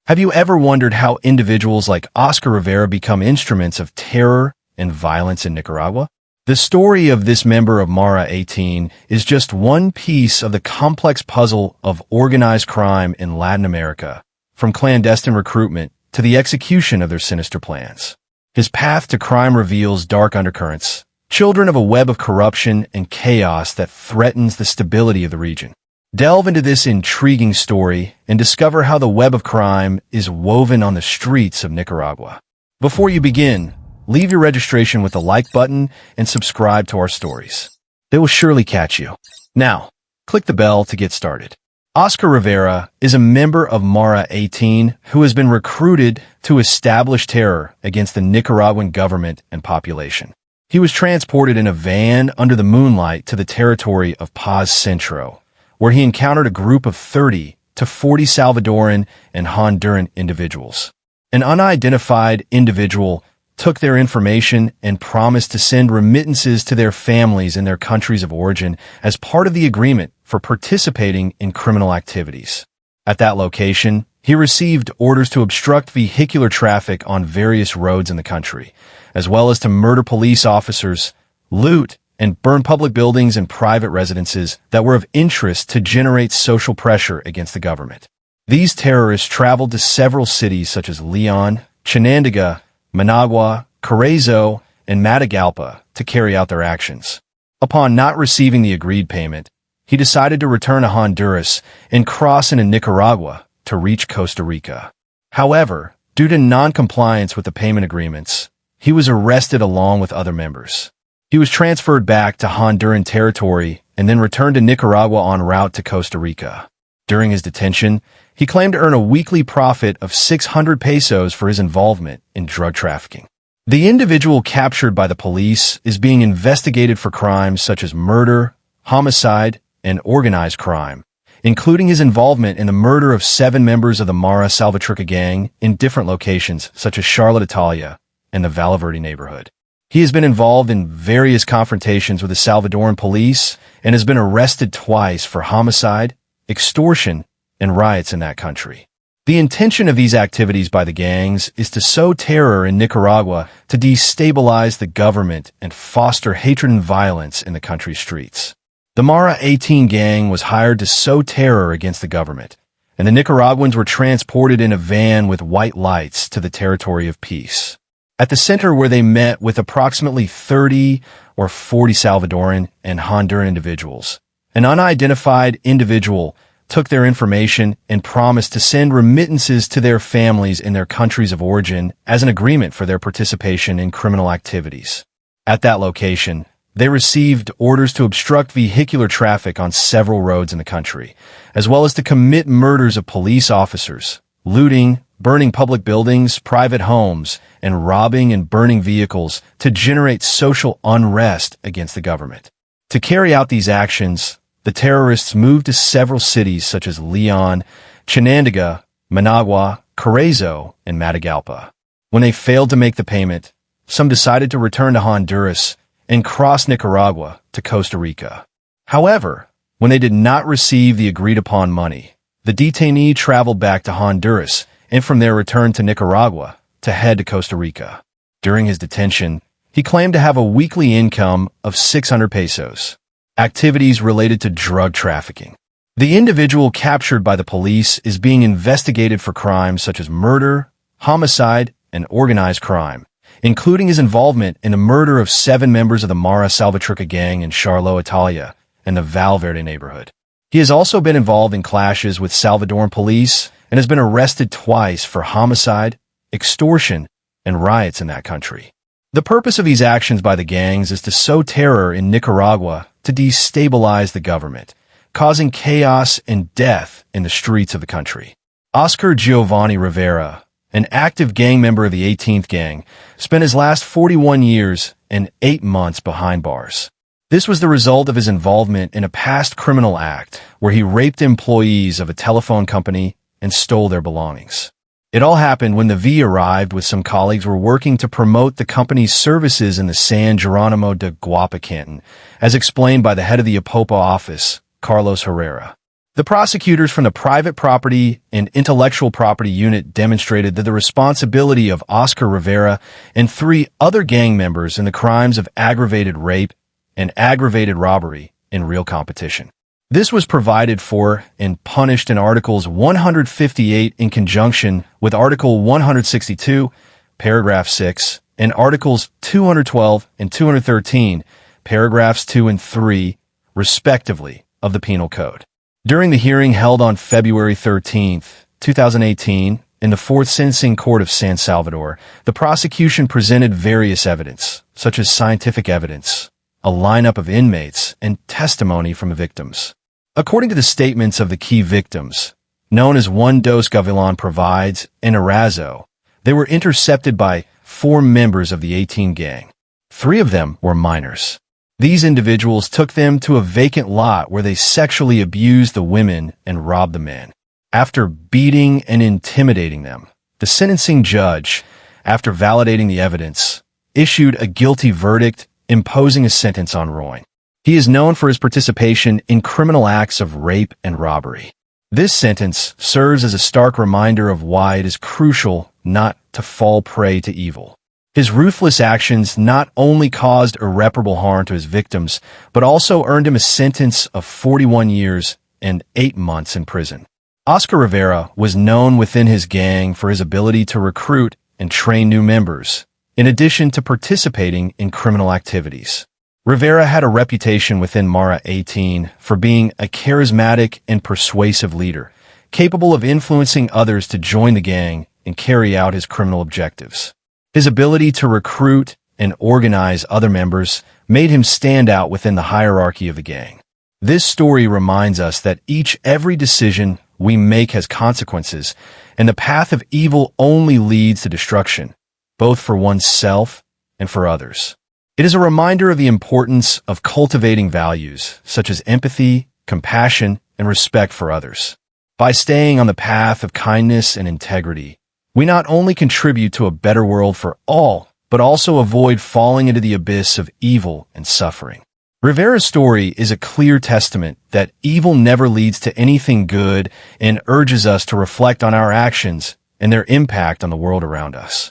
Have you ever wondered how individuals like Óscar Rivera become instruments of terror and violence in Nicaragua? The story of this member of Mara 18 is just one piece of the complex puzzle of organized crime in Latin America, from clandestine recruitment to the execution of their sinister plans. His path to crime reveals dark undercurrents, children of a web of corruption and chaos that threatens the stability of the region. Delve into this intriguing story and discover how the web of crime is woven on the streets of Nicaragua. Before you begin, leave your registration with the like button and subscribe to our stories. They will surely catch you. Now, click the bell to get started. Óscar Rivera is a member of Mara 18 who has been recruited to establish terror against the Nicaraguan government and population. He was transported in a van under the moonlight to the territory of Paz Centro, where he encountered a group of 30 to 40 Salvadoran and Honduran individuals. An unidentified individual took their information and promised to send remittances to their families in their countries of origin as part of the agreement for participating in criminal activities. At that location, he received orders to obstruct vehicular traffic on various roads in the country, as well as to murder police officers, loot, and burn public buildings and private residences that were of interest to generate social pressure against the government. These terrorists traveled to several cities such as Leon, Chinandega, Managua, Carrizo, and Matagalpa to carry out their actions. Upon not receiving the agreed payment, he decided to return to Honduras and cross into Nicaragua to reach Costa Rica. However, due to non-compliance with the payment agreements, he was arrested along with other members. He was transferred back to Honduran territory and then returned to Nicaragua en route to Costa Rica. During his detention, he claimed to earn a weekly profit of 600 pesos for his involvement in drug trafficking. The individual captured by the police is being investigated for crimes such as murder, homicide, and organized crime, including his involvement in the murder of 7 members of the Mara Salvatrucha gang in different locations such as Charlotte, Italia, and the Valverde neighborhood. He has been involved in various confrontations with the Salvadoran police and has been arrested twice for homicide, extortion, and riots in that country. The intention of these activities by the gangs is to sow terror in Nicaragua to destabilize the government and foster hatred and violence in the country's streets. The Mara 18 gang was hired to sow terror against the government, and the Nicaraguans were transported in a van with white lights to the territory of peace. At the center where they met with approximately 30 or 40 Salvadoran and Honduran individuals, an unidentified individual took their information and promised to send remittances to their families in their countries of origin as an agreement for their participation in criminal activities. At that location, they received orders to obstruct vehicular traffic on several roads in the country, as well as to commit murders of police officers, looting, burning public buildings, private homes, and robbing and burning vehicles to generate social unrest against the government. To carry out these actions, the terrorists moved to several cities such as Leon, Chinandega, Managua, Carrizo, and Matagalpa. When they failed to make the payment, some decided to return to Honduras and cross Nicaragua to Costa Rica. However, when they did not receive the agreed-upon money, the detainee traveled back to Honduras and from there returned to Nicaragua to head to Costa Rica. During his detention, he claimed to have a weekly income of 600 pesos. Activities related to drug trafficking. The individual captured by the police is being investigated for crimes such as murder, homicide, and organized crime, including his involvement in the murder of 7 members of the Mara Salvatrucha gang in Charlotte, Italia, and the Valverde neighborhood. He has also been involved in clashes with Salvadoran police and has been arrested twice for homicide, extortion, and riots in that country. The purpose of these actions by the gangs is to sow terror in Nicaragua to destabilize the government, causing chaos and death in the streets of the country. Óscar Giovanni Rivera, an active gang member of the 18th Gang, spent his last 41 years and 8 months behind bars. This was the result of his involvement in a past criminal act where he raped employees of a telephone company and stole their belongings. It all happened when the V arrived with some colleagues were working to promote the company's services in the San Geronimo de Guapa canton, as explained by the head of the Apopa office, Carlos Herrera. The prosecutors from the Private Property and Intellectual Property Unit demonstrated that the responsibility of Óscar Rivera and 3 other gang members in the crimes of aggravated rape and aggravated robbery in real competition. This was provided for and punished in Articles 158 in conjunction with Article 162, Paragraph 6, and Articles 212 and 213, Paragraphs 2 and 3, respectively, of the Penal Code. During the hearing held on February 13, 2018, in the Fourth Sentencing Court of San Salvador, the prosecution presented various evidence, such as scientific evidence, a lineup of inmates, and testimony from the victims. According to the statements of the key victims, known as One Dos Gavilan Provides and Arazo, they were intercepted by 4 members of the 18 gang. 3 of them were minors. These individuals took them to a vacant lot where they sexually abused the women and robbed the men. After beating and intimidating them, the sentencing judge, after validating the evidence, issued a guilty verdict imposing a sentence on Roy. He is known for his participation in criminal acts of rape and robbery. This sentence serves as a stark reminder of why it is crucial not to fall prey to evil. His ruthless actions not only caused irreparable harm to his victims, but also earned him a sentence of 41 years and 8 months in prison. Óscar Rivera was known within his gang for his ability to recruit and train new members, in addition to participating in criminal activities. Rivera had a reputation within Mara 18 for being a charismatic and persuasive leader, capable of influencing others to join the gang and carry out his criminal objectives. His ability to recruit and organize other members made him stand out within the hierarchy of the gang. This story reminds us that every decision we make has consequences, and the path of evil only leads to destruction, both for oneself and for others. It is a reminder of the importance of cultivating values such as empathy, compassion, and respect for others. By staying on the path of kindness and integrity, we not only contribute to a better world for all, but also avoid falling into the abyss of evil and suffering. Rivera's story is a clear testament that evil never leads to anything good and urges us to reflect on our actions and their impact on the world around us.